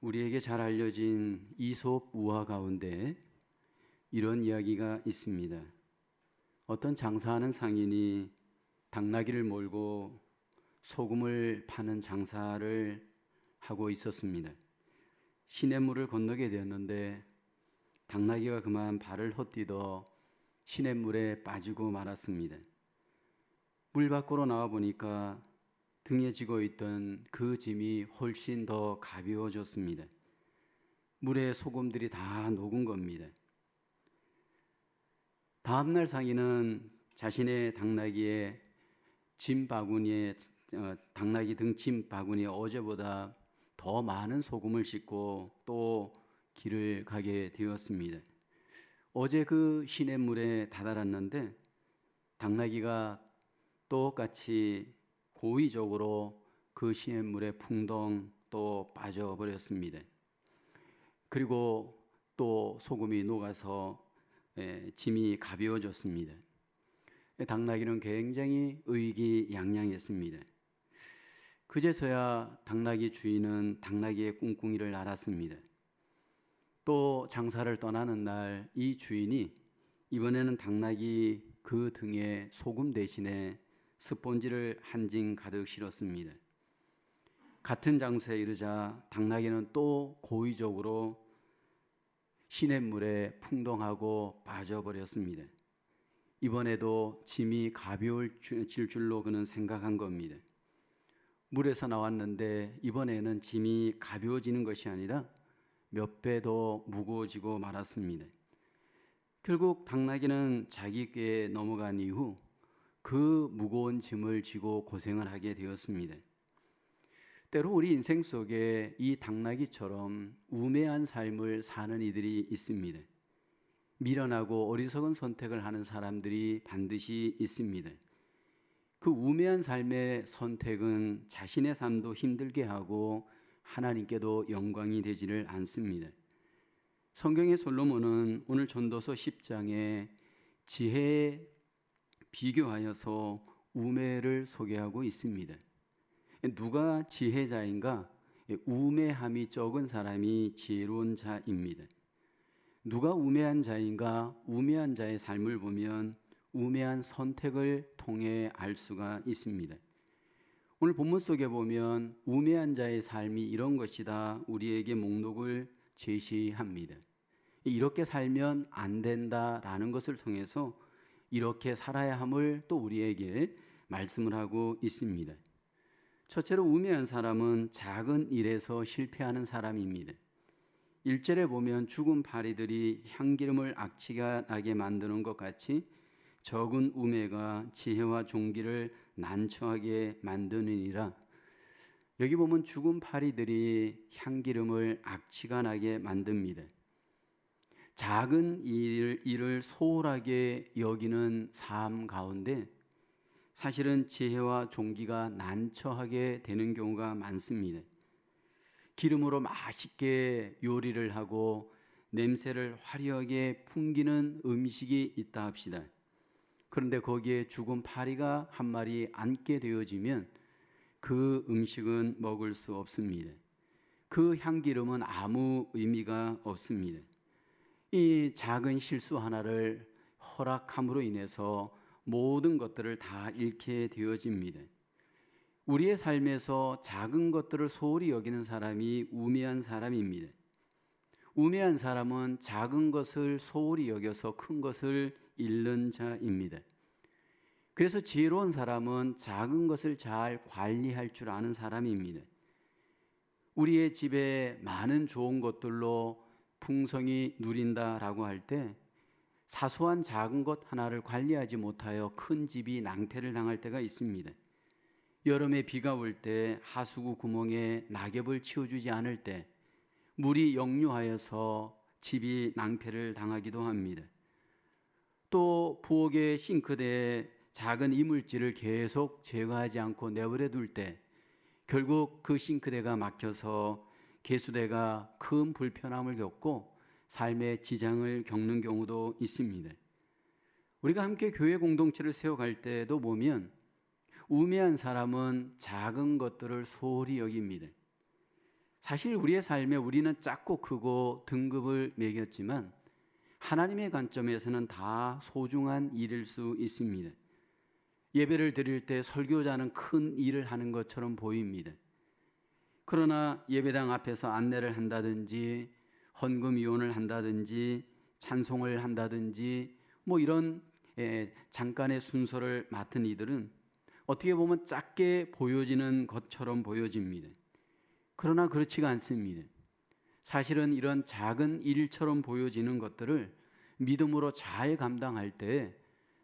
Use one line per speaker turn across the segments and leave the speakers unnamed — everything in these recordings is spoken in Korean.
우리에게 잘 알려진 이솝 우화 가운데 이런 이야기가 있습니다. 어떤 장사하는 상인이 당나귀를 몰고 소금을 파는 장사를 하고 있었습니다. 시냇물을 건너게 되었는데 당나귀가 그만 발을 헛디뎌 시냇물에 빠지고 말았습니다. 물 밖으로 나와 보니까 등에 지고 있던 그 짐이 훨씬 더 가벼워졌습니다. 물에 소금들이 다 녹은 겁니다. 다음날 상인은 자신의 당나귀의 당나귀 등 짐 바구니에 어제보다 더 많은 소금을 싣고 또 길을 가게 되었습니다. 어제 그 시냇물에 다다랐는데 당나귀가 똑같이 고의적으로 그 시냇물에 풍덩 또 빠져버렸습니다. 그리고 또 소금이 녹아서 짐이 가벼워졌습니다. 당나귀는 굉장히 의기양양했습니다. 그제서야 당나귀 주인은 당나귀의 꿍꿍이를 알았습니다. 또 장사를 떠나는 날 이 주인이 이번에는 당나귀 그 등에 소금 대신에 스폰지를 한 징 가득 실었습니다. 같은 장소에 이르자 당나귀는 또 고의적으로 시냇물에 풍덩하고 빠져버렸습니다. 이번에도 짐이 가벼워질 줄로 그는 생각한 겁니다. 물에서 나왔는데 이번에는 짐이 가벼워지는 것이 아니라 몇 배 더 무거워지고 말았습니다. 결국 당나귀는 자기 꾀에 넘어간 이후 그 무거운 짐을 지고 고생을 하게 되었습니다. 때로 우리 인생 속에 이 당나귀처럼 우매한 삶을 사는 이들이 있습니다. 미련하고 어리석은 선택을 하는 사람들이 반드시 있습니다. 그 우매한 삶의 선택은 자신의 삶도 힘들게 하고 하나님께도 영광이 되지를 않습니다. 성경의 솔로몬은 오늘 전도서 10장에 지혜에 비교하여서 우매를 소개하고 있습니다. 누가 지혜자인가? 우매함이 적은 사람이 지혜로운 자입니다. 누가 우매한 자인가? 우매한 자의 삶을 보면 우매한 선택을 통해 알 수가 있습니다. 오늘 본문 속에 보면 우매한 자의 삶이 이런 것이다 우리에게 목록을 제시합니다. 이렇게 살면 안 된다라는 것을 통해서 이렇게 살아야 함을 또 우리에게 말씀을 하고 있습니다. 첫째로 우매한 사람은 작은 일에서 실패하는 사람입니다. 1절에 보면 죽은 파리들이 향기름을 악취가 나게 만드는 것 같이 적은 우매가 지혜와 종기를 난처하게 만드느니라. 여기 보면 죽은 파리들이 향기름을 악취가 나게 만듭니다. 작은 일을 소홀하게 여기는 삶 가운데 사실은 지혜와 종기가 난처하게 되는 경우가 많습니다. 기름으로 맛있게 요리를 하고 냄새를 화려하게 풍기는 음식이 있다 합시다. 그런데 거기에 죽은 파리가 한 마리 앉게 되어지면 그 음식은 먹을 수 없습니다. 그 향기름은 아무 의미가 없습니다. 이 작은 실수 하나를 허락함으로 인해서 모든 것들을 다 잃게 되어집니다. 우리의 삶에서 작은 것들을 소홀히 여기는 사람이 우매한 사람입니다. 우매한 사람은 작은 것을 소홀히 여겨서 큰 것을 잃는 자입니다. 그래서 지혜로운 사람은 작은 것을 잘 관리할 줄 아는 사람입니다. 우리의 집에 많은 좋은 것들로 풍성히 누린다라고 할 때 사소한 작은 것 하나를 관리하지 못하여 큰 집이 낭패를 당할 때가 있습니다. 여름에 비가 올 때 하수구 구멍에 낙엽을 치워주지 않을 때 물이 역류하여서 집이 낭패를 당하기도 합니다. 또 부엌의 싱크대에 작은 이물질을 계속 제거하지 않고 내버려 둘 때 결국 그 싱크대가 막혀서 개수대가 큰 불편함을 겪고 삶의 지장을 겪는 경우도 있습니다. 우리가 함께 교회 공동체를 세워갈 때도 보면 우매한 사람은 작은 것들을 소홀히 여깁니다. 사실 우리의 삶에 우리는 작고 크고 등급을 매겼지만 하나님의 관점에서는 다 소중한 일일 수 있습니다. 예배를 드릴 때 설교자는 큰 일을 하는 것처럼 보입니다. 그러나 예배당 앞에서 안내를 한다든지 헌금 위원을 한다든지 찬송을 한다든지 이런 잠깐의 순서를 맡은 이들은 어떻게 보면 작게 보여지는 것처럼 보여집니다. 그러나 그렇지가 않습니다. 사실은 이런 작은 일처럼 보여지는 것들을 믿음으로 잘 감당할 때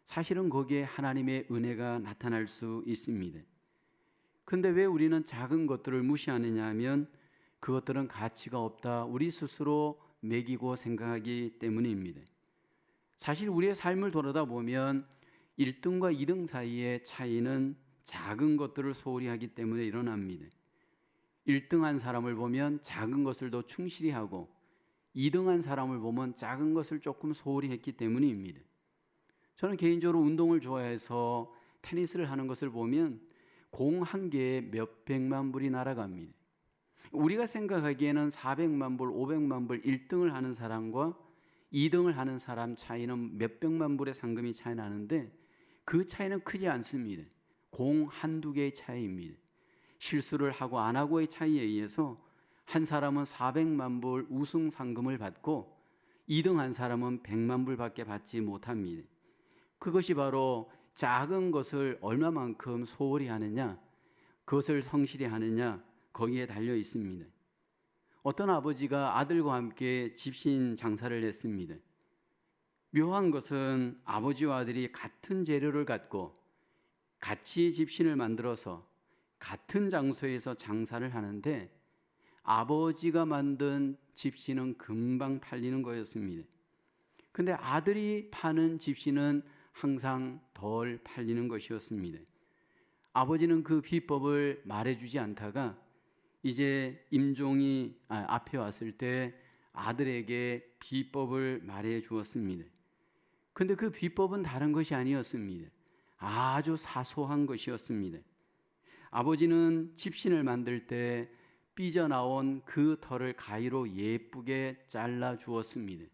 사실은 거기에 하나님의 은혜가 나타날 수 있습니다. 근데 왜 우리는 작은 것들을 무시하느냐 하면 그것들은 가치가 없다, 우리 스스로 매기고 생각하기 때문입니다. 사실 우리의 삶을 돌아다 보면 1등과 2등 사이의 차이는 작은 것들을 소홀히 하기 때문에 일어납니다. 1등한 사람을 보면 작은 것을 더 충실히 하고 2등한 사람을 보면 작은 것을 조금 소홀히 했기 때문입니다. 저는 개인적으로 운동을 좋아해서 테니스를 하는 것을 보면 공 한 개에 몇백만 불이 날아갑니다. 우리가 생각하기에는 400만 불, 500만 불 1등을 하는 사람과 2등을 하는 사람 차이는 몇백만 불의 상금이 차이 나는데 그 차이는 크지 않습니다. 공 한두 개의 차이입니다. 실수를 하고 안 하고의 차이에 의해서 한 사람은 400만 불 우승 상금을 받고 2등 한 사람은 100만 불밖에 받지 못합니다. 그것이 바로 작은 것을 얼마만큼 소홀히 하느냐, 그것을 성실히 하느냐, 거기에 달려 있습니다. 어떤 아버지가 아들과 함께 집신 장사를 했습니다. 묘한 것은 아버지와 아들이 같은 재료를 갖고 같이 집신을 만들어서 같은 장소에서 장사를 하는데 아버지가 만든 집신은 금방 팔리는 거였습니다. 근데 아들이 파는 집신은 항상 덜 팔리는 것이었습니다. 아버지는 그 비법을 말해주지 않다가 이제 임종이 앞에 왔을 때 아들에게 비법을 말해 주었습니다. 근데 그 비법은 다른 것이 아니었습니다. 아주 사소한 것이었습니다. 아버지는 집신을 만들 때 삐져나온 그 털을 가위로 예쁘게 잘라 주었습니다.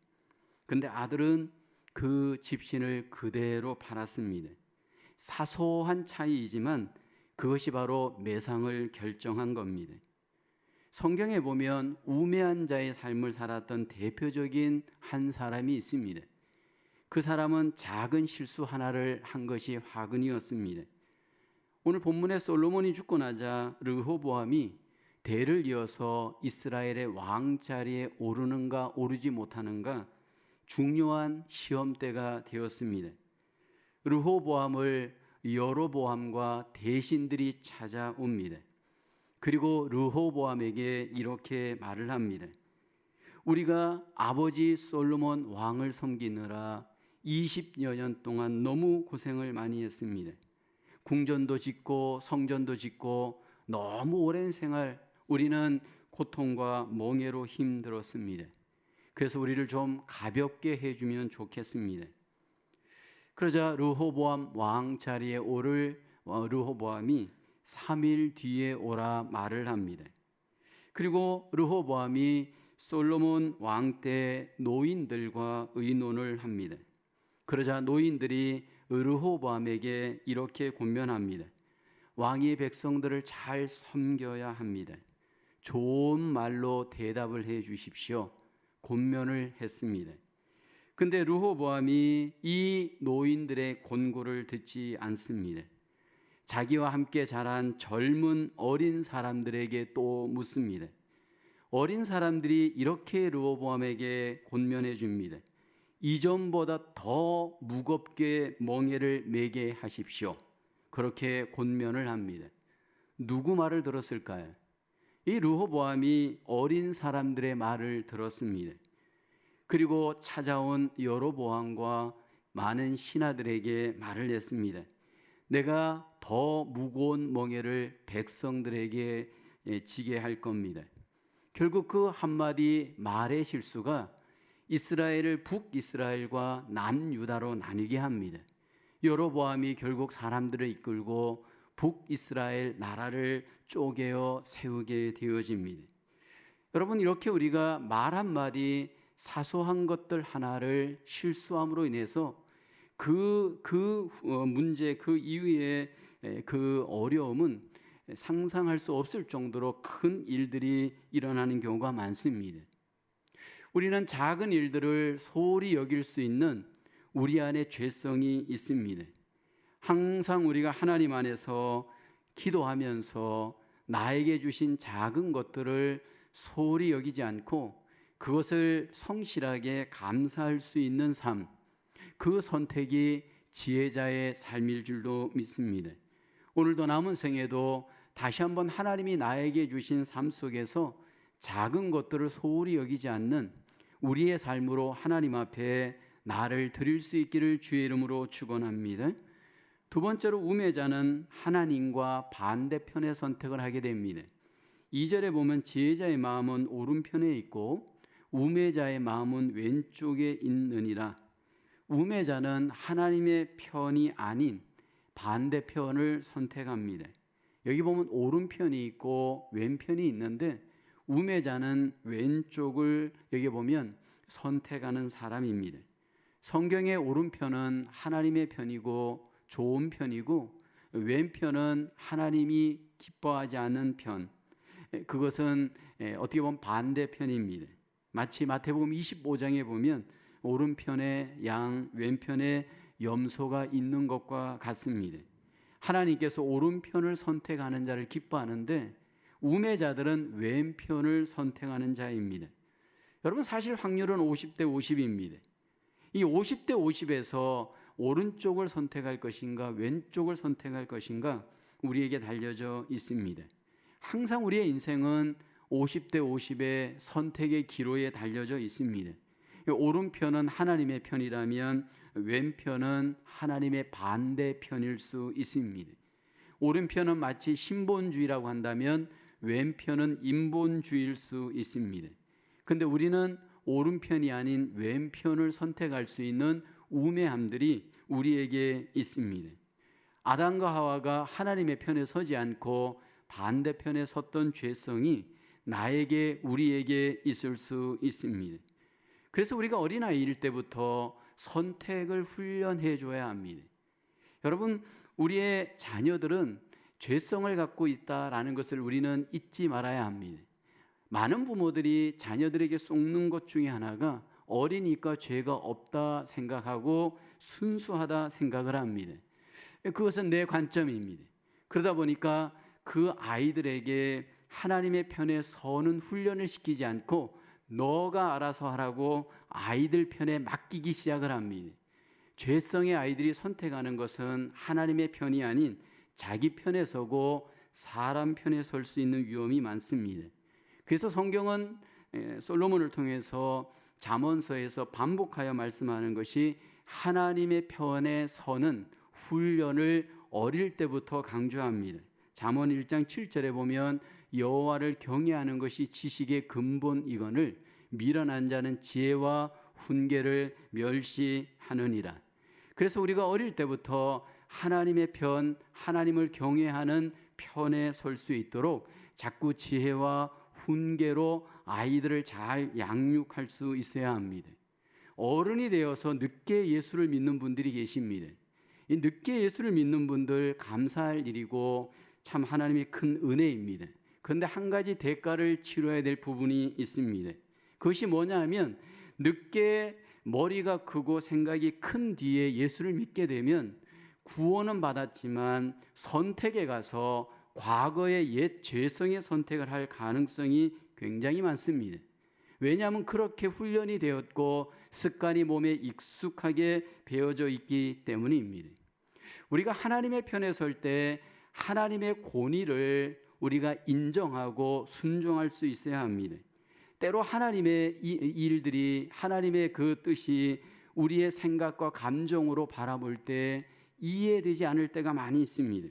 근데 아들은 그 집신을 그대로 팔았습니다. 사소한 차이이지만 그것이 바로 매상을 결정한 겁니다. 성경에 보면 우매한 자의 삶을 살았던 대표적인 한 사람이 있습니다. 그 사람은 작은 실수 하나를 한 것이 화근이었습니다. 오늘 본문에 솔로몬이 죽고 나자 르호보암이 대를 이어서 이스라엘의 왕 자리에 오르는가 오르지 못하는가 중요한 시험대가 되었습니다. 르호보암을 여로보암과 대신들이 찾아옵니다. 그리고 르호보암에게 이렇게 말을 합니다. 우리가 아버지 솔로몬 왕을 섬기느라 20여 년 동안 너무 고생을 많이 했습니다. 궁전도 짓고 성전도 짓고 너무 오랜 생활, 우리는 고통과 멍해로 힘들었습니다. 그래서 우리를 좀 가볍게 해주면 좋겠습니다. 그러자 르호보암 왕 자리에 오를 르호보암이 3일 뒤에 오라 말을 합니다. 그리고 르호보암이 솔로몬 왕 때 노인들과 의논을 합니다. 그러자 노인들이 르호보암에게 이렇게 권면합니다. 왕이 백성들을 잘 섬겨야 합니다. 좋은 말로 대답을 해 주십시오. 권면을 했습니다. 근데 르호보암이 이 노인들의 권고를 듣지 않습니다. 자기와 함께 자란 젊은 어린 사람들에게 또 묻습니다. 어린 사람들이 이렇게 르호보암에게 권면해 줍니다. 이전보다 더 무겁게 멍에를 매게 하십시오. 그렇게 권면을 합니다. 누구 말을 들었을까요? 이 르호보암이 어린 사람들의 말을 들었습니다. 그리고 찾아온 여로보암과 많은 신하들에게 말을 했습니다. 내가 더 무거운 멍에를 백성들에게 지게 할 겁니다. 결국 그 한마디 말의 실수가 이스라엘을 북이스라엘과 남유다로 나뉘게 합니다. 여로보암이 결국 사람들을 이끌고 북이스라엘 나라를 쪼개어 세우게 되어집니다. 여러분, 이렇게 우리가 말 한마디 사소한 것들 하나를 실수함으로 인해서 문제, 그 이후에 그 어려움은 상상할 수 없을 정도로 큰 일들이 일어나는 경우가 많습니다. 우리는 작은 일들을 소홀히 여길 수 있는 우리 안에 죄성이 있습니다. 항상 우리가 하나님 안에서 기도하면서 나에게 주신 작은 것들을 소홀히 여기지 않고 그것을 성실하게 감사할 수 있는 삶, 그 선택이 지혜자의 삶일 줄도 믿습니다. 오늘도 남은 생에도 다시 한번 하나님이 나에게 주신 삶 속에서 작은 것들을 소홀히 여기지 않는 우리의 삶으로 하나님 앞에 나를 드릴 수 있기를 주의 이름으로 축원합니다. 두 번째로, 우매자는 하나님과 반대편의 선택을 하게 됩니다. 2절에 보면 지혜자의 마음은 오른편에 있고 우매자의 마음은 왼쪽에 있느니라. 우매자는 하나님의 편이 아닌 반대편을 선택합니다. 여기 보면 오른편이 있고 왼편이 있는데 우매자는 왼쪽을 여기 보면 선택하는 사람입니다. 성경의 오른편은 하나님의 편이고 좋은 편이고, 왼편은 하나님이 기뻐하지 않는 편, 그것은 어떻게 보면 반대편입니다. 마치 마태복음 25장에 보면 오른편에 양, 왼편에 염소가 있는 것과 같습니다. 하나님께서 오른편을 선택하는 자를 기뻐하는데 우매자들은 왼편을 선택하는 자입니다. 여러분, 사실 확률은 50대 50입니다. 이 50대 50에서 오른쪽을 선택할 것인가 왼쪽을 선택할 것인가 우리에게 달려져 있습니다. 항상 우리의 인생은 50대 50의 선택의 기로에 달려져 있습니다. 오른편은 하나님의 편이라면 왼편은 하나님의 반대편일 수 있습니다. 오른편은 마치 신본주의라고 한다면 왼편은 인본주의일 수 있습니다. 그런데 우리는 오른편이 아닌 왼편을 선택할 수 있는 우매함들이 우리에게 있습니다. 아담과 하와가 하나님의 편에 서지 않고 반대편에 섰던 죄성이 나에게, 우리에게 있을 수 있습니다. 그래서 우리가 어린아이일 때부터 선택을 훈련해 줘야 합니다. 여러분, 우리의 자녀들은 죄성을 갖고 있다라는 것을 우리는 잊지 말아야 합니다. 많은 부모들이 자녀들에게 쏟는 것 중에 하나가 어리니까 죄가 없다 생각하고 순수하다 생각을 합니다. 그것은 내 관점입니다. 그러다 보니까 그 아이들에게 하나님의 편에 서는 훈련을 시키지 않고 너가 알아서 하라고 아이들 편에 맡기기 시작을 합니다. 죄성의 아이들이 선택하는 것은 하나님의 편이 아닌 자기 편에 서고 사람 편에 설 수 있는 위험이 많습니다. 그래서 성경은 솔로몬을 통해서 잠언서에서 반복하여 말씀하는 것이 하나님의 편에 서는 훈련을 어릴 때부터 강조합니다. 잠언 1장 7절에 보면 여호와를 경외하는 것이 지식의 근본이거늘 미련한 자는 지혜와 훈계를 멸시하느니라. 그래서 우리가 어릴 때부터 하나님의 편, 하나님을 경외하는 편에 설 수 있도록 자꾸 지혜와 훈계로 아이들을 잘 양육할 수 있어야 합니다. 어른이 되어서 늦게 예수를 믿는 분들이 계십니다. 이 늦게 예수를 믿는 분들 감사할 일이고 참 하나님의 큰 은혜입니다. 그런데 한 가지 대가를 치러야 될 부분이 있습니다. 그것이 뭐냐 하면 늦게 머리가 크고 생각이 큰 뒤에 예수를 믿게 되면 구원은 받았지만 선택에 가서 과거의 옛 죄성의 선택을 할 가능성이 굉장히 많습니다. 왜냐하면 그렇게 훈련이 되었고 습관이 몸에 익숙하게 배어져 있기 때문입니다. 우리가 하나님의 편에 설 때 하나님의 권위를 우리가 인정하고 순종할 수 있어야 합니다. 때로 하나님의 일들이, 하나님의 그 뜻이 우리의 생각과 감정으로 바라볼 때 이해되지 않을 때가 많이 있습니다.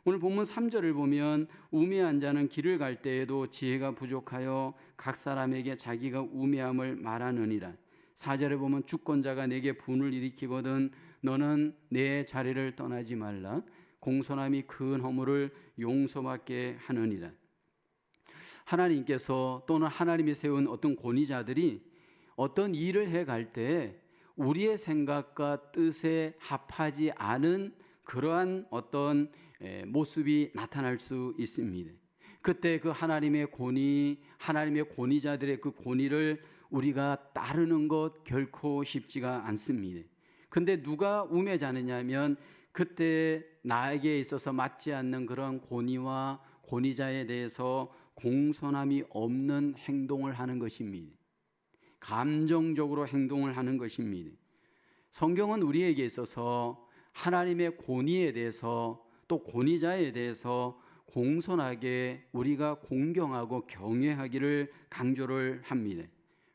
오늘 본문 3절을 보면 우매한 자는 길을 갈 때에도 지혜가 부족하여 각 사람에게 자기가 우매함을 말하느니라. 4절에 보면 주권자가 내게 분을 일으키거든 너는 내 자리를 떠나지 말라. 공손함이 큰 허물을 용서받게 하느니라. 하나님께서 또는 하나님이 세운 어떤 권위자들이 어떤 일을 해갈 때 우리의 생각과 뜻에 합하지 않은 그러한 어떤 모습이 나타날 수 있습니다. 그때 그 하나님의 권위, 하나님의 권위자들의 그 권위를 우리가 따르는 것 결코 쉽지가 않습니다. 근데 누가 우매자느냐면 그때 나에게 있어서 맞지 않는 그런 권위와 권위자에 대해서 공손함이 없는 행동을 하는 것입니다. 감정적으로 행동을 하는 것입니다. 성경은 우리에게 있어서 하나님의 권위에 대해서 또 권위자에 대해서 공손하게 우리가 공경하고 경외하기를 강조를 합니다.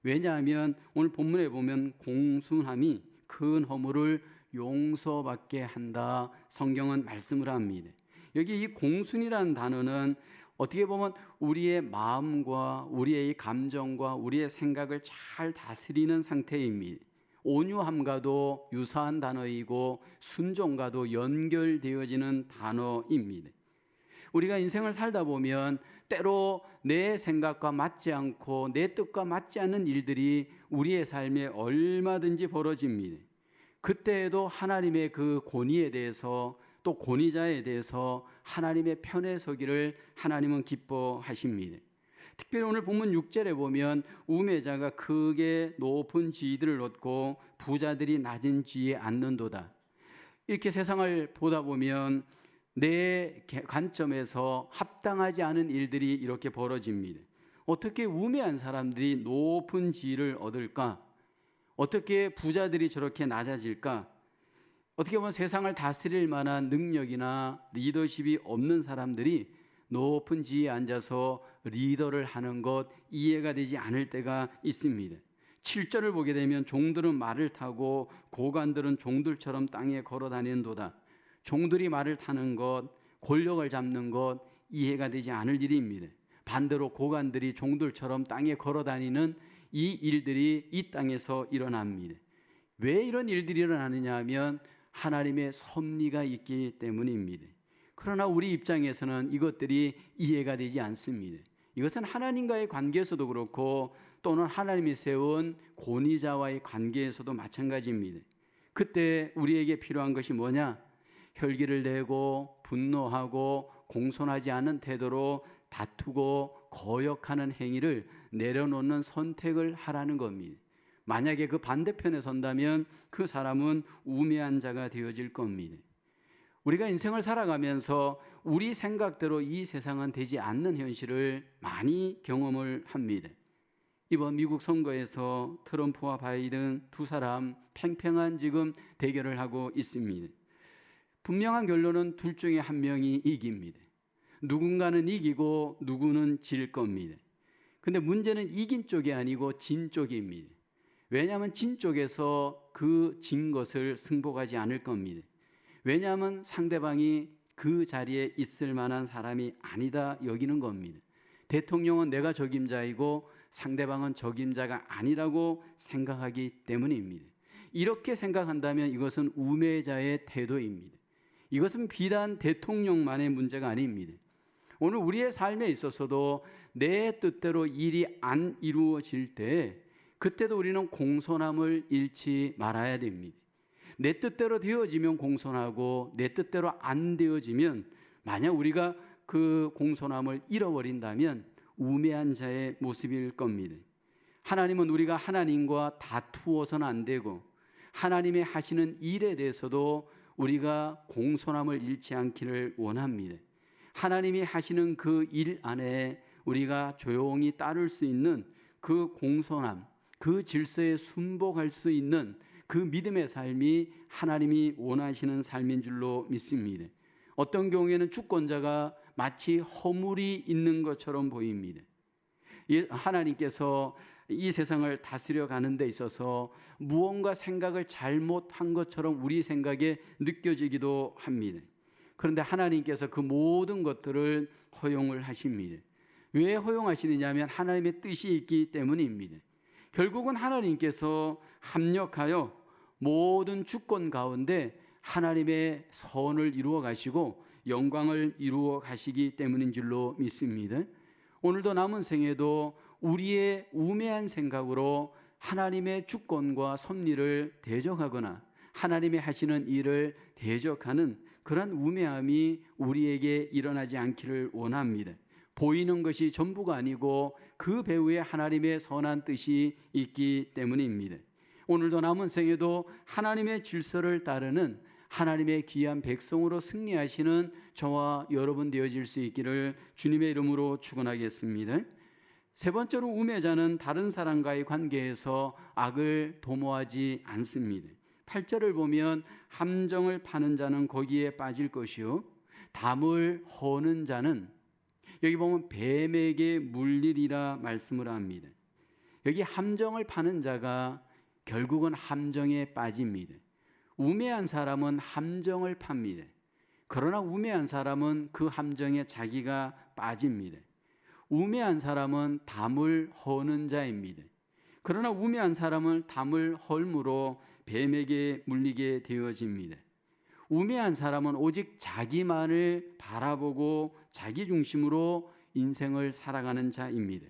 왜냐하면 오늘 본문에 보면 공순함이 큰 허물을 용서받게 한다, 성경은 말씀을 합니다. 여기 이 공순이라는 단어는 어떻게 보면 우리의 마음과 우리의 감정과 우리의 생각을 잘 다스리는 상태입니다. 온유함과도 유사한 단어이고 순종과도 연결되어지는 단어입니다. 우리가 인생을 살다 보면 때로 내 생각과 맞지 않고 내 뜻과 맞지 않는 일들이 우리의 삶에 얼마든지 벌어집니다. 그때에도 하나님의 그 권위에 대해서 또 권위자에 대해서 하나님의 편에 서기를 하나님은 기뻐하십니다. 특별히 오늘 본문 6절에 보면 우매자가 크게 높은 지위들을 얻고 부자들이 낮은 지위에 앉는도다. 이렇게 세상을 보다 보면 내 관점에서 합당하지 않은 일들이 이렇게 벌어집니다. 어떻게 우매한 사람들이 높은 지위를 얻을까? 어떻게 부자들이 저렇게 낮아질까? 어떻게 보면 세상을 다스릴 만한 능력이나 리더십이 없는 사람들이 높은 지위에 앉아서 리더를 하는 것 이해가 되지 않을 때가 있습니다. 7절을 보게 되면 종들은 말을 타고 고관들은 종들처럼 땅에 걸어 다니는도다. 종들이 말을 타는 것, 권력을 잡는 것 이해가 되지 않을 일입니다. 반대로 고관들이 종들처럼 땅에 걸어 다니는 이 일들이 이 땅에서 일어납니다. 왜 이런 일들이 일어나느냐 하면 하나님의 섭리가 있기 때문입니다. 그러나 우리 입장에서는 이것들이 이해가 되지 않습니다. 이것은 하나님과의 관계에서도 그렇고 또는 하나님이 세운 권위자와의 관계에서도 마찬가지입니다. 그때 우리에게 필요한 것이 뭐냐? 혈기를 내고 분노하고 공손하지 않은 태도로 다투고 거역하는 행위를 내려놓는 선택을 하라는 겁니다. 만약에 그 반대편에 선다면 그 사람은 우매한 자가 되어질 겁니다. 우리가 인생을 살아가면서 우리 생각대로 이 세상은 되지 않는 현실을 많이 경험을 합니다. 이번 미국 선거에서 트럼프와 바이든 두 사람 팽팽한 지금 대결을 하고 있습니다. 분명한 결론은 둘 중에 한 명이 이깁니다. 누군가는 이기고 누구는 질 겁니다. 근데 문제는 이긴 쪽이 아니고 진 쪽입니다. 왜냐하면 진 쪽에서 그 진 것을 승복하지 않을 겁니다. 왜냐하면 상대방이 그 자리에 있을 만한 사람이 아니다 여기는 겁니다. 대통령은 내가 적임자이고 상대방은 적임자가 아니라고 생각하기 때문입니다. 이렇게 생각한다면 이것은 우매자의 태도입니다. 이것은 비단 대통령만의 문제가 아닙니다. 오늘 우리의 삶에 있어서도 내 뜻대로 일이 안 이루어질 때 그때도 우리는 공손함을 잃지 말아야 됩니다. 내 뜻대로 되어지면 공손하고 내 뜻대로 안 되어지면 만약 우리가 그 공손함을 잃어버린다면 우매한 자의 모습일 겁니다. 하나님은 우리가 하나님과 다투어서는 안 되고 하나님의 하시는 일에 대해서도 우리가 공손함을 잃지 않기를 원합니다. 하나님이 하시는 그 일 안에 우리가 조용히 따를 수 있는 그 공손함, 그 질서에 순복할 수 있는 그 믿음의 삶이 하나님이 원하시는 삶인 줄로 믿습니다. 어떤 경우에는 주권자가 마치 허물이 있는 것처럼 보입니다. 하나님께서 이 세상을 다스려 가는 데 있어서 무언가 생각을 잘못한 것처럼 우리 생각에 느껴지기도 합니다. 그런데 하나님께서 그 모든 것들을 허용을 하십니다. 왜 허용하시느냐 하면 하나님의 뜻이 있기 때문입니다. 결국은 하나님께서 합력하여 모든 주권 가운데 하나님의 선을 이루어 가시고 영광을 이루어 가시기 때문인 줄로 믿습니다. 오늘도 남은 생에도 우리의 우매한 생각으로 하나님의 주권과 섭리를 대적하거나 하나님이 하시는 일을 대적하는 그런 우매함이 우리에게 일어나지 않기를 원합니다. 보이는 것이 전부가 아니고 그 배후에 하나님의 선한 뜻이 있기 때문입니다. 오늘도 남은 생에도 하나님의 질서를 따르는 하나님의 귀한 백성으로 승리하시는 저와 여러분 되어질 수 있기를 주님의 이름으로 축원하겠습니다. 세 번째로 우매자는 다른 사람과의 관계에서 악을 도모하지 않습니다. 8절을 보면 함정을 파는 자는 거기에 빠질 것이요 담을 허는 자는 여기 보면 뱀에게 물리리라 말씀을 합니다. 여기 함정을 파는 자가 결국은 함정에 빠집니다. 우매한 사람은 함정을 팝니다. 그러나 우매한 사람은 그 함정에 자기가 빠집니다. 우매한 사람은 담을 허는 자입니다. 그러나 우매한 사람은 담을 헐므로 뱀에게 물리게 되어집니다. 우매한 사람은 오직 자기만을 바라보고 자기 중심으로 인생을 살아가는 자입니다.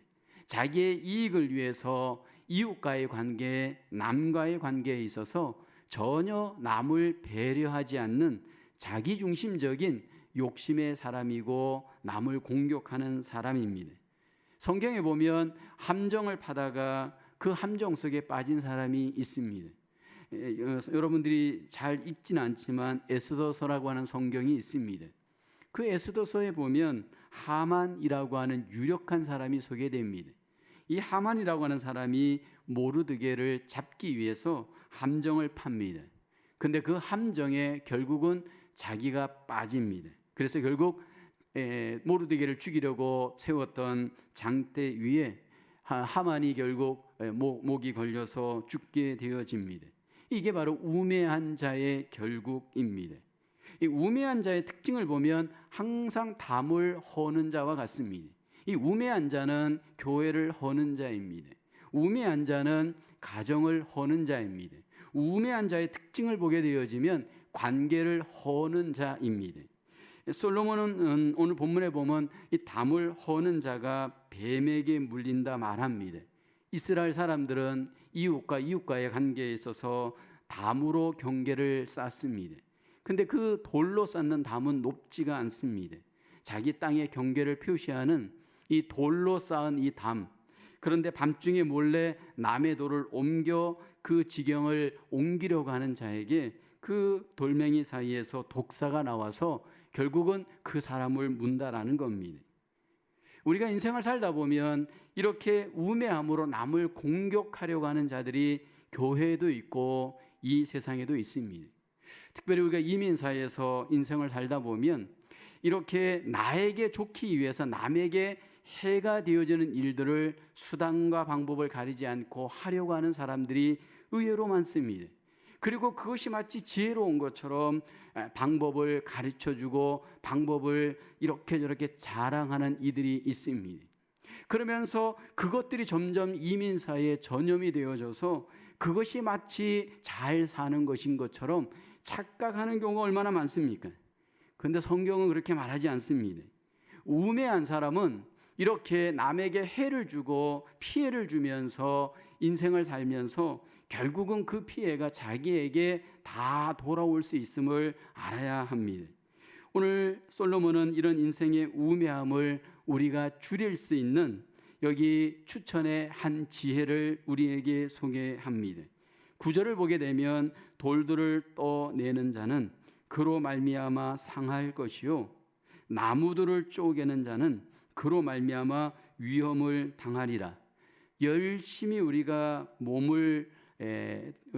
자기의 이익을 위해서 이웃과의 관계, 남과의 관계에 있어서 전혀 남을 배려하지 않는 자기중심적인 욕심의 사람이고 남을 공격하는 사람입니다. 성경에 보면 함정을 파다가 그 함정 속에 빠진 사람이 있습니다. 여러분들이 잘 읽지는 않지만 에스더서라고 하는 성경이 있습니다. 그 에스더서에 보면 하만이라고 하는 유력한 사람이 소개됩니다. 이 하만이라고 하는 사람이 모르드게를 잡기 위해서 함정을 팝니다. 근데 그 함정에 결국은 자기가 빠집니다. 그래서 결국 모르드게를 죽이려고 세웠던 장대 위에 하만이 결국 목이 걸려서 죽게 되어집니다. 이게 바로 우매한 자의 결국입니다. 이 우매한 자의 특징을 보면 항상 담을 허는 자와 같습니다. 이 우매한 자는 교회를 허는 자입니다. 우매한 자는 가정을 허는 자입니다. 우매한 자의 특징을 보게 되어지면 관계를 허는 자입니다. 솔로몬은 오늘 본문에 보면 이 담을 허는 자가 뱀에게 물린다 말합니다. 이스라엘 사람들은 이웃과 이웃과의 관계에 있어서 담으로 경계를 쌓습니다. 근데 그 돌로 쌓는 담은 높지가 않습니다. 자기 땅의 경계를 표시하는 이 돌로 쌓은 이 담, 그런데 밤중에 몰래 남의 돌을 옮겨 그 지경을 옮기려고 하는 자에게 그 돌멩이 사이에서 독사가 나와서 결국은 그 사람을 문다라는 겁니다. 우리가 인생을 살다 보면 이렇게 우매함으로 남을 공격하려고 하는 자들이 교회에도 있고 이 세상에도 있습니다. 특별히 우리가 이민사회에서 인생을 살다 보면 이렇게 나에게 좋기 위해서 남에게 해가 되어지는 일들을 수단과 방법을 가리지 않고 하려고 하는 사람들이 의외로 많습니다. 그리고 그것이 마치 지혜로운 것처럼 방법을 가르쳐주고 방법을 이렇게 저렇게 자랑하는 이들이 있습니다. 그러면서 그것들이 점점 이민사회에 전염이 되어져서 그것이 마치 잘 사는 것인 것처럼 착각하는 경우가 얼마나 많습니까? 그런데 성경은 그렇게 말하지 않습니다. 우매한 사람은 이렇게 남에게 해를 주고 피해를 주면서 인생을 살면서 결국은 그 피해가 자기에게 다 돌아올 수 있음을 알아야 합니다. 오늘 솔로몬은 이런 인생의 우매함을 우리가 줄일 수 있는 여기 추천의 한 지혜를 우리에게 소개합니다. 9절을 보게 되면 돌들을 떠내는 자는 그로 말미암아 상할 것이요 나무들을 쪼개는 자는 그로 말미암아 위험을 당하리라. 열심히 우리가 몸을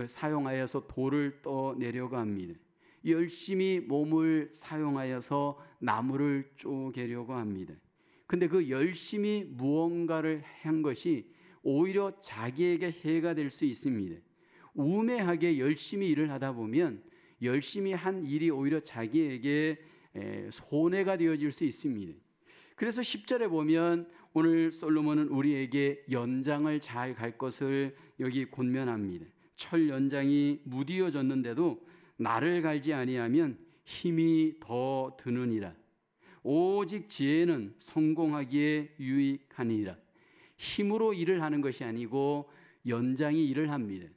사용하여서 돌을 떠내려고 합니다. 열심히 몸을 사용하여서 나무를 쪼개려고 합니다. 근데 그 열심히 무언가를 한 것이 오히려 자기에게 해가 될 수 있습니다. 우매하게 열심히 일을 하다 보면 열심히 한 일이 오히려 자기에게 손해가 되어질 수 있습니다. 그래서 10절에 보면 오늘 솔로몬은 우리에게 연장을 잘 갈 것을 여기 권면합니다. 철 연장이 무디어졌는데도 나를 갈지 아니하면 힘이 더 드느니라. 오직 지혜는 성공하기에 유익하니라. 힘으로 일을 하는 것이 아니고 연장이 일을 합니다.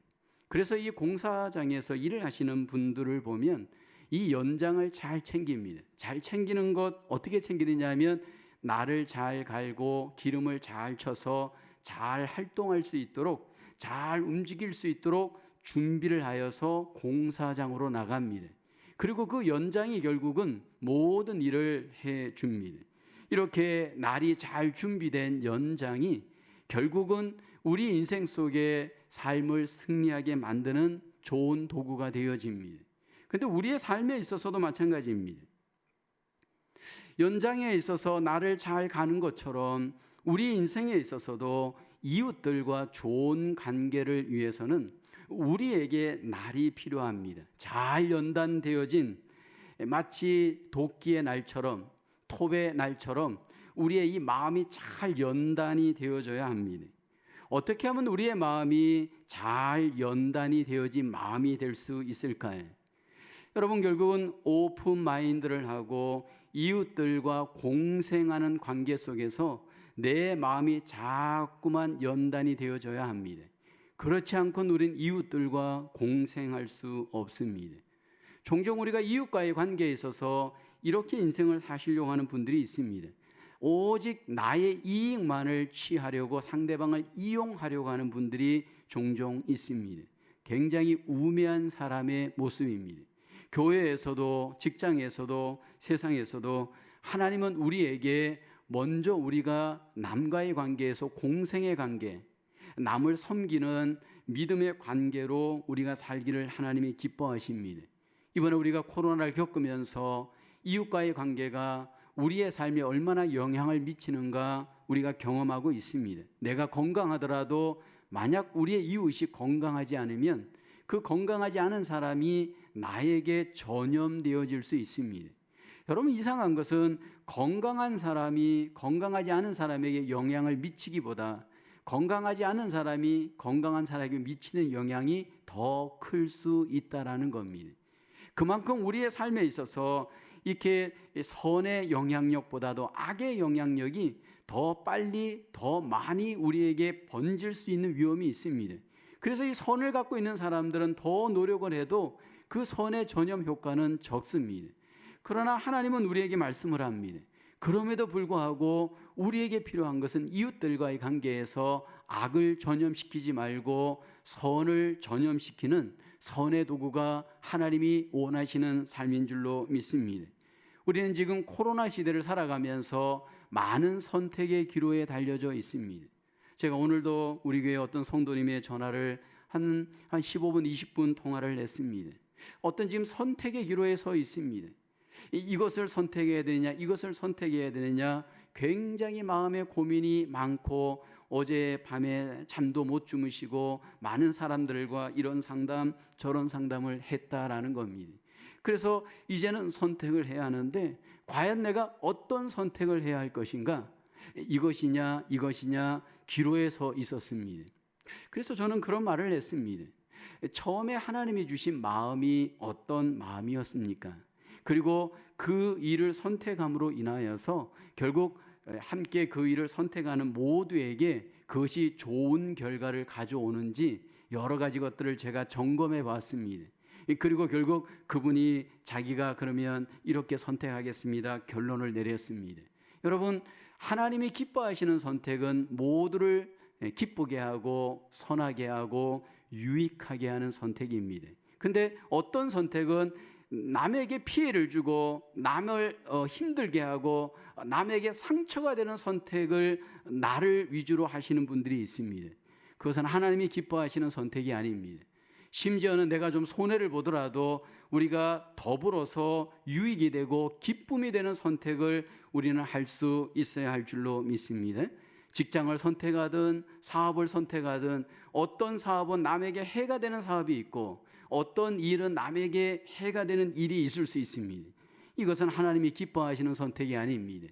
그래서 이 공사장에서 일을 하시는 분들을 보면 이 연장을 잘 챙깁니다. 잘 챙기는 것 어떻게 챙기느냐 하면 날을 잘 갈고 기름을 잘 쳐서 잘 활동할 수 있도록, 잘 움직일 수 있도록 준비를 하여서 공사장으로 나갑니다. 그리고 그 연장이 결국은 모든 일을 해 줍니다. 이렇게 날이 잘 준비된 연장이 결국은 우리 인생 속에 삶을 승리하게 만드는 좋은 도구가 되어집니다. 그런데 우리의 삶에 있어서도 마찬가지입니다. 연장에 있어서 날을 잘 가는 것처럼 우리 인생에 있어서도 이웃들과 좋은 관계를 위해서는 우리에게 날이 필요합니다. 잘 연단되어진 마치 도끼의 날처럼, 톱의 날처럼 우리의 이 마음이 잘 연단이 되어져야 합니다. 어떻게 하면 우리의 마음이 잘 연단이 되어진 마음이 될 수 있을까요? 여러분, 결국은 오픈 마인드를 하고 이웃들과 공생하는 관계 속에서 내 마음이 자꾸만 연단이 되어져야 합니다. 그렇지 않고는 우린 이웃들과 공생할 수 없습니다. 종종 우리가 이웃과의 관계에 있어서 이렇게 인생을 사시려고 하는 분들이 있습니다. 오직 나의 이익만을 취하려고 상대방을 이용하려고 하는 분들이 종종 있습니다. 굉장히 우매한 사람의 모습입니다. 교회에서도 직장에서도 세상에서도 하나님은 우리에게 먼저 우리가 남과의 관계에서 공생의 관계, 남을 섬기는 믿음의 관계로 우리가 살기를 하나님이 기뻐하십니다. 이번에 우리가 코로나를 겪으면서 이웃과의 관계가 우리의 삶에 얼마나 영향을 미치는가 우리가 경험하고 있습니다. 내가 건강하더라도 만약 우리의 이웃이 건강하지 않으면 그 건강하지 않은 사람이 나에게 전염되어질 수 있습니다. 여러분, 이상한 것은 건강한 사람이 건강하지 않은 사람에게 영향을 미치기보다 건강하지 않은 사람이 건강한 사람에게 미치는 영향이 더 클 수 있다라는 겁니다. 그만큼 우리의 삶에 있어서 이렇게 선의 영향력보다도 악의 영향력이 더 빨리 더 많이 우리에게 번질 수 있는 위험이 있습니다. 그래서 이 선을 갖고 있는 사람들은 더 노력을 해도 그 선의 전염 효과는 적습니다. 그러나 하나님은 우리에게 말씀을 합니다. 그럼에도 불구하고 우리에게 필요한 것은 이웃들과의 관계에서 악을 전염시키지 말고 선을 전염시키는 선의 도구가 하나님이 원하시는 삶인 줄로 믿습니다. 우리는 지금 코로나 시대를 살아가면서 많은 선택의 기로에 달려져 있습니다. 제가 오늘도 우리 교회 어떤 성도님의 전화를 한 15분, 20분 통화를 했습니다. 어떤 지금 선택의 기로에 서 있습니다. 이것을 선택해야 되느냐, 이것을 선택해야 되느냐, 굉장히 마음에 고민이 많고 어제 밤에 잠도 못 주무시고 많은 사람들과 이런 상담 저런 상담을 했다라는 겁니다. 그래서 이제는 선택을 해야 하는데 과연 내가 어떤 선택을 해야 할 것인가, 이것이냐 기로에 서 있었습니다. 그래서 저는 그런 말을 했습니다. 처음에 하나님이 주신 마음이 어떤 마음이었습니까? 그리고 그 일을 선택함으로 인하여서 결국 함께 그 일을 선택하는 모두에게 그것이 좋은 결과를 가져오는지 여러 가지 것들을 제가 점검해 봤습니다. 그리고 결국 그분이 자기가 그러면 이렇게 선택하겠습니다 결론을 내렸습니다. 여러분, 하나님이 기뻐하시는 선택은 모두를 기쁘게 하고 선하게 하고 유익하게 하는 선택입니다. 근데 어떤 선택은 남에게 피해를 주고 남을 힘들게 하고 남에게 상처가 되는 선택을 나를 위주로 하시는 분들이 있습니다. 그것은 하나님이 기뻐하시는 선택이 아닙니다. 심지어는 내가 좀 손해를 보더라도 우리가 더불어서 유익이 되고 기쁨이 되는 선택을 우리는 할 수 있어야 할 줄로 믿습니다. 직장을 선택하든 사업을 선택하든 어떤 사업은 남에게 해가 되는 사업이 있고 어떤 일은 남에게 해가 되는 일이 있을 수 있습니다. 이것은 하나님이 기뻐하시는 선택이 아닙니다.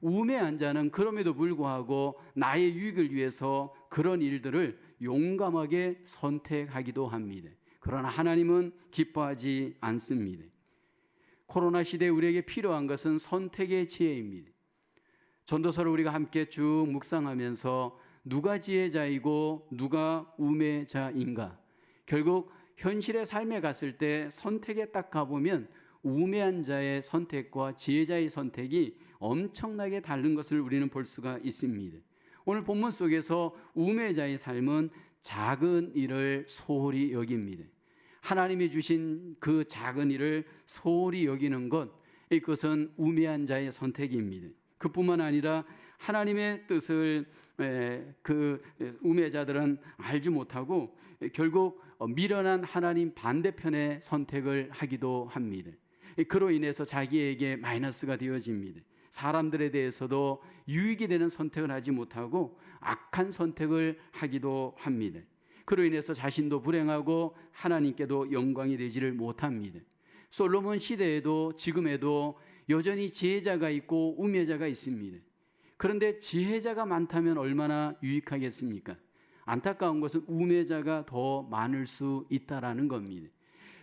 우매한 자는 그럼에도 불구하고 나의 유익을 위해서 그런 일들을 용감하게 선택하기도 합니다. 그러나 하나님은 기뻐하지 않습니다. 코로나 시대에 우리에게 필요한 것은 선택의 지혜입니다. 전도서를 우리가 함께 쭉 묵상하면서 누가 지혜자이고 누가 우매자인가, 결국 현실의 삶에 갔을 때 선택에 딱 가보면 우매한 자의 선택과 지혜자의 선택이 엄청나게 다른 것을 우리는 볼 수가 있습니다. 오늘 본문 속에서 우매자의 삶은 작은 일을 소홀히 여깁니다. 하나님이 주신 그 작은 일을 소홀히 여기는 것, 이것은 우매한 자의 선택입니다. 그뿐만 아니라 하나님의 뜻을 그 우매자들은 알지 못하고 결국 미련한 하나님 반대편의 선택을 하기도 합니다. 그로 인해서 자기에게 마이너스가 되어집니다. 사람들에 대해서도 유익이 되는 선택을 하지 못하고 악한 선택을 하기도 합니다. 그로 인해서 자신도 불행하고 하나님께도 영광이 되지를 못합니다. 솔로몬 시대에도 지금에도 여전히 지혜자가 있고 우매자가 있습니다. 그런데 지혜자가 많다면 얼마나 유익하겠습니까? 안타까운 것은 우매자가 더 많을 수 있다라는 겁니다.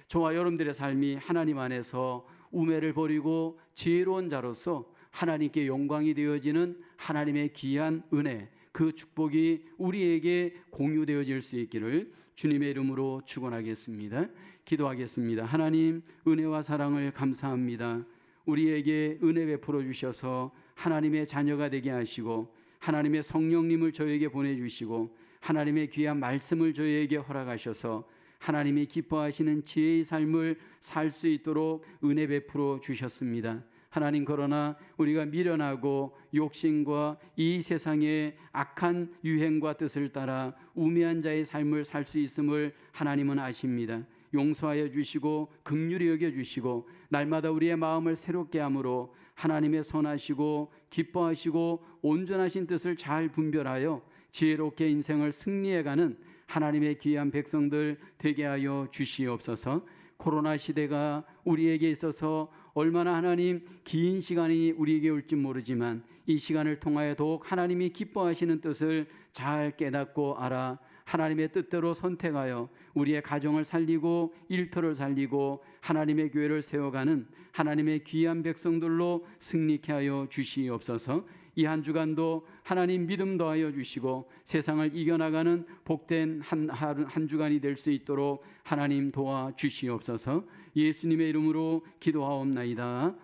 저와 여러분들의 삶이 하나님 안에서 우매를 버리고 지혜로운 자로서 하나님께 영광이 되어지는 하나님의 귀한 은혜, 그 축복이 우리에게 공유되어질 수 있기를 주님의 이름으로 축원하겠습니다. 기도하겠습니다. 하나님, 은혜와 사랑을 감사합니다. 우리에게 은혜 베풀어 주셔서 하나님의 자녀가 되게 하시고 하나님의 성령님을 저에게 보내주시고 하나님의 귀한 말씀을 저에게 허락하셔서 하나님이 기뻐하시는 지혜의 삶을 살 수 있도록 은혜 베풀어 주셨습니다. 하나님, 그러나 우리가 미련하고 욕심과 이 세상의 악한 유행과 뜻을 따라 우매한 자의 삶을 살 수 있음을 하나님은 아십니다. 용서하여 주시고 긍휼히 여겨 주시고 날마다 우리의 마음을 새롭게 함으로 하나님의 선하시고 기뻐하시고 온전하신 뜻을 잘 분별하여 지혜롭게 인생을 승리해가는 하나님의 귀한 백성들 되게 하여 주시옵소서. 코로나 시대가 우리에게 있어서 얼마나 하나님 긴 시간이 우리에게 올지 모르지만 이 시간을 통하여 더욱 하나님이 기뻐하시는 뜻을 잘 깨닫고 알아 하나님의 뜻대로 선택하여 우리의 가정을 살리고 일터를 살리고 하나님의 교회를 세워가는 하나님의 귀한 백성들로 승리케 하여 주시옵소서. 이 한 주간도 하나님 믿음 더하여 주시고 세상을 이겨나가는 복된 한 주간이 될 수 있도록 하나님 도와 주시옵소서. 예수님의 이름으로 기도하옵나이다.